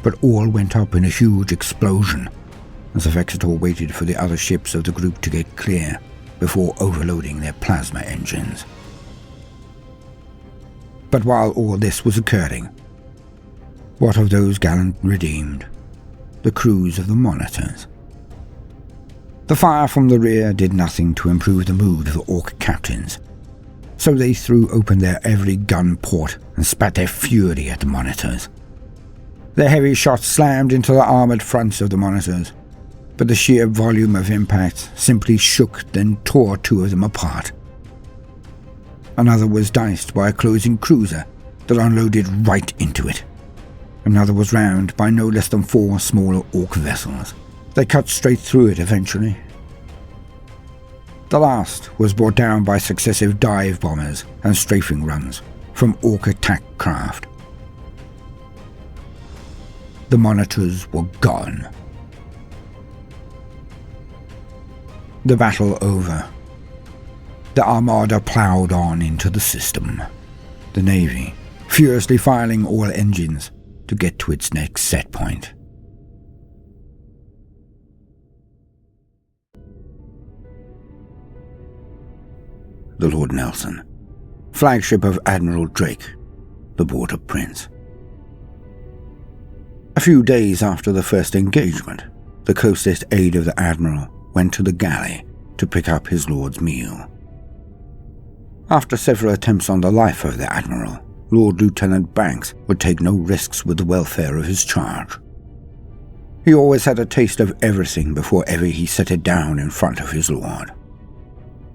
A: but all went up in a huge explosion as the Vexator waited for the other ships of the group to get clear before overloading their plasma engines. But while all this was occurring, what of those gallant redeemed? The crews of the monitors. The fire from the rear did nothing to improve the mood of the orc captains, so they threw open their every gun port and spat their fury at the monitors. Their heavy shots slammed into the armored fronts of the monitors, but the sheer volume of impacts simply shook then tore two of them apart. Another was diced by a closing cruiser that unloaded right into it. Another was rammed by no less than 4 smaller orc vessels. They cut straight through it eventually. The last was brought down by successive dive bombers and strafing runs from orc attack craft. The monitors were gone. The battle over. The Armada ploughed on into the system. The Navy, furiously firing all engines to get to its next set point. The Lord Nelson, flagship of Admiral Drake, the Border Prince. A few days after the first engagement, the closest aide of the Admiral went to the galley to pick up his lord's meal. After several attempts on the life of the Admiral, Lord Lieutenant Banks would take no risks with the welfare of his charge. He always had a taste of everything before ever he set it down in front of his lord.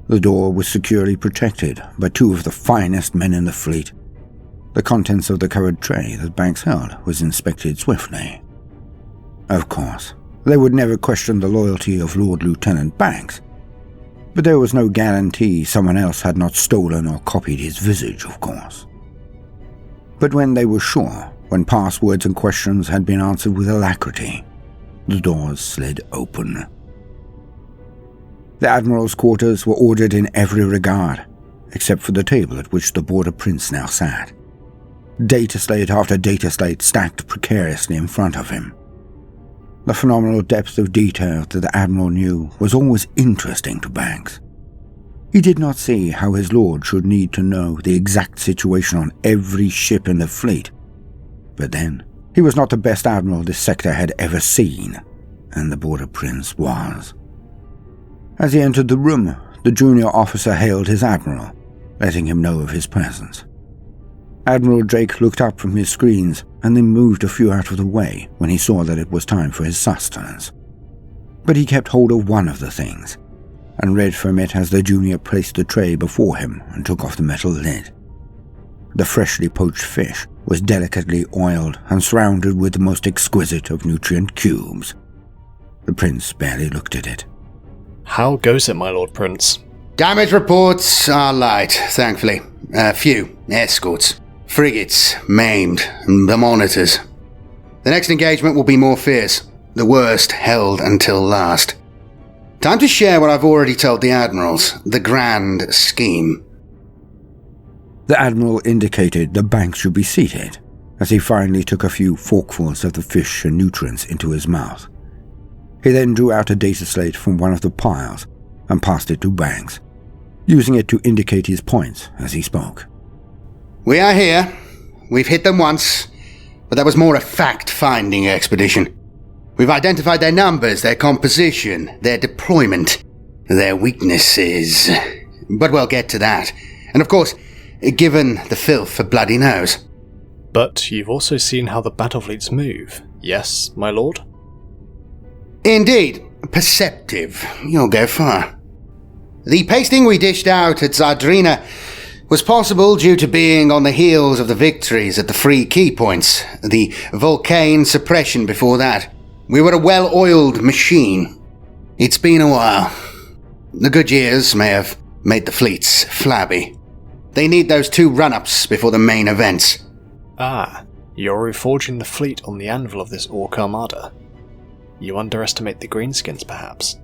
A: The door was securely protected by 2 of the finest men in the fleet. The contents of the covered tray that Banks held was inspected swiftly. Of course, they would never question the loyalty of Lord Lieutenant Banks, but there was no guarantee someone else had not stolen or copied his visage, of course. But when they were sure, when passwords and questions had been answered with alacrity, the doors slid open. The Admiral's quarters were ordered in every regard, except for the table at which the Border Prince now sat. Data slate after data slate stacked precariously in front of him. The phenomenal depth of detail that the Admiral knew was always interesting to Banks. He did not see how his lord should need to know the exact situation on every ship in the fleet. But then, he was not the best admiral this sector had ever seen, and the Border Prince was. As he entered the room, the junior officer hailed his admiral, letting him know of his presence. Admiral Drake looked up from his screens and then moved a few out of the way when he saw that it was time for his sustenance. But he kept hold of one of the things, and read from it as the junior placed the tray before him and took off the metal lid. The freshly poached fish was delicately oiled and surrounded with the most exquisite of nutrient cubes. The prince barely looked at it.
E: How goes it, my Lord Prince?
B: Damage reports are light, thankfully. Few escorts, frigates maimed, and the monitors. The next engagement will be more fierce, the worst held until last. Time to share what I've already told the admirals, the grand scheme.
A: The Admiral indicated the Banks should be seated, as he finally took a few forkfuls of the fish and nutrients into his mouth. He then drew out a data slate from one of the piles and passed it to Banks, using it to indicate his points as he spoke.
B: We are here. We've hit them once, but that was more a fact-finding expedition. We've identified their numbers, their composition, their deployment, their weaknesses. But we'll get to that. And of course, given the filth a bloody nose.
E: But you've also seen how the battle fleets move, yes, my lord?
B: Indeed, perceptive. You'll go far. The pasting we dished out at Zardrina was possible due to being on the heels of the victories at the three key points, the Vulcane suppression before that. We were a well-oiled machine. It's been a while. The good years may have made the fleets flabby. They need those 2 run-ups before the main events.
E: Ah, you're reforging the fleet on the anvil of this Orc armada. You underestimate the Greenskins, perhaps?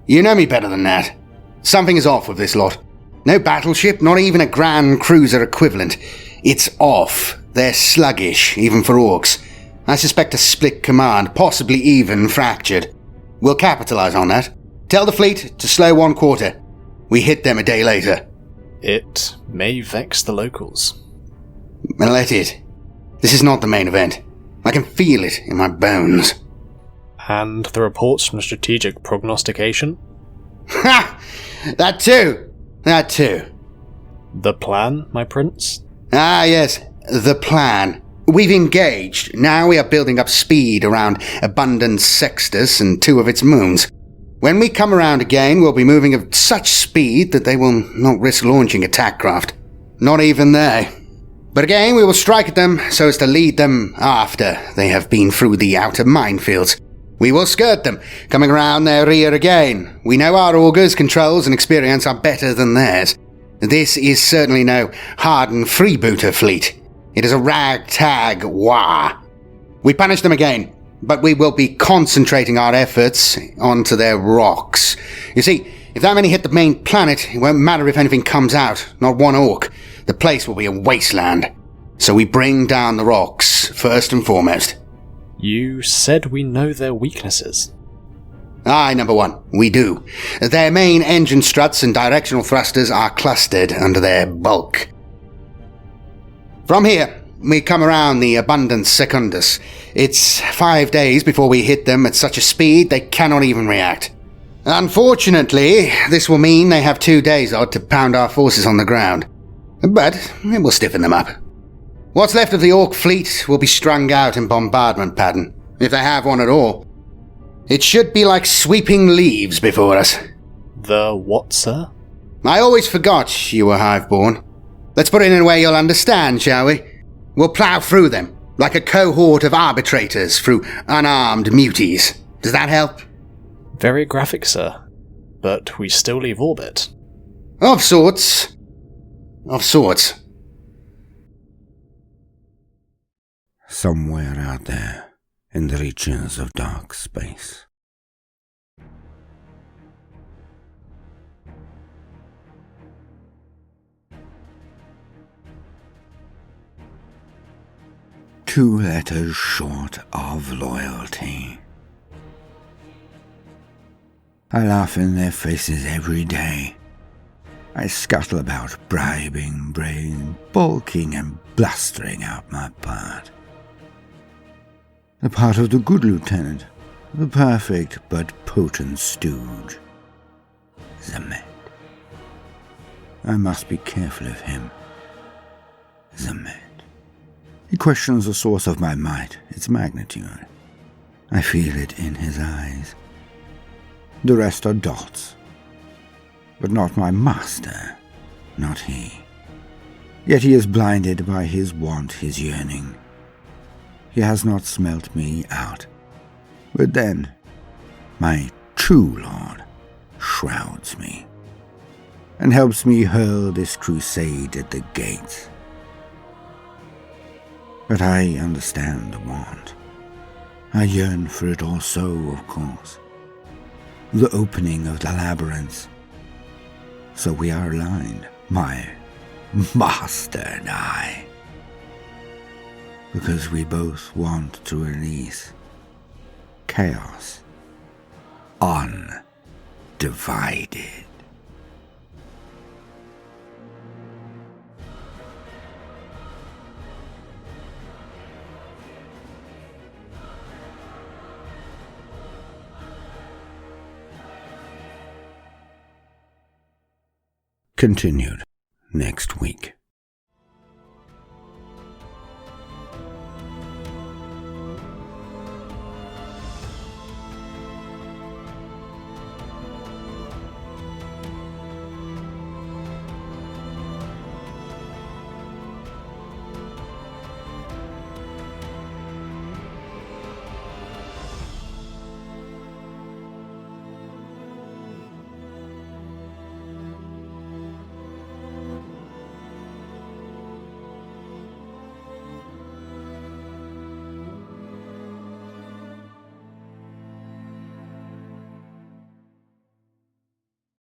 B: You know me better than that. Something is off with this lot. No battleship, not even a Grand Cruiser equivalent. It's off. They're sluggish, even for Orcs. I suspect a split command, possibly even fractured. We'll capitalize on that. Tell the fleet to slow 1/4. We hit them a day later.
E: It may vex the locals.
B: Let it. This is not the main event. I can feel it in my bones.
E: And the reports from strategic prognostication?
B: Ha! That too! That too.
E: The plan, my prince?
B: Ah, yes. The plan. We've engaged. Now we are building up speed around Abundance Sextus and 2 of its moons. When we come around again, we'll be moving at such speed that they will not risk launching attack craft. Not even they. But again, we will strike at them so as to lead them after they have been through the outer minefields. We will skirt them, coming around their rear again. We know our augurs, controls, and experience are better than theirs. This is certainly no hardened freebooter fleet. It is a ragtag wah. We punish them again, but we will be concentrating our efforts onto their rocks. You see, if that many hit the main planet, it won't matter if anything comes out, not one orc. The place will be a wasteland. So we bring down the rocks, first and foremost.
E: You said we know their weaknesses.
B: Aye, number 1, we do. Their main engine struts and directional thrusters are clustered under their bulk. From here, we come around the Abundance Secundus. It's 5 days before we hit them at such a speed they cannot even react. Unfortunately, this will mean they have 2 days odd to pound our forces on the ground. But it will stiffen them up. What's left of the Orc fleet will be strung out in bombardment pattern, if they have one at all. It should be like sweeping leaves before us.
E: The what, sir?
B: I always forgot you were Hiveborn. Let's put it in a way you'll understand, shall we? We'll plough through them, like a cohort of arbitrators through unarmed muties. Does that help?
E: Very graphic, sir. But we still leave orbit.
B: Of sorts. Of sorts.
A: Somewhere out there, in the reaches of dark space. Two letters short of loyalty. I laugh in their faces every day. I scuttle about, bribing, braying, balking and blustering out my part. The part of the good lieutenant, the perfect but potent stooge. Zemet. I must be careful of him. Zemet. He questions the source of my might, its magnitude. I feel it in his eyes. The rest are dots. But not my master, not he. Yet he is blinded by his want, his yearning. He has not smelt me out. But then, my true lord shrouds me, and helps me hurl this crusade at the gates. But I understand the want. I yearn for it also, of course. The opening of the labyrinth. So we are aligned, my master and I. Because we both want to release chaos undivided. Continued next week.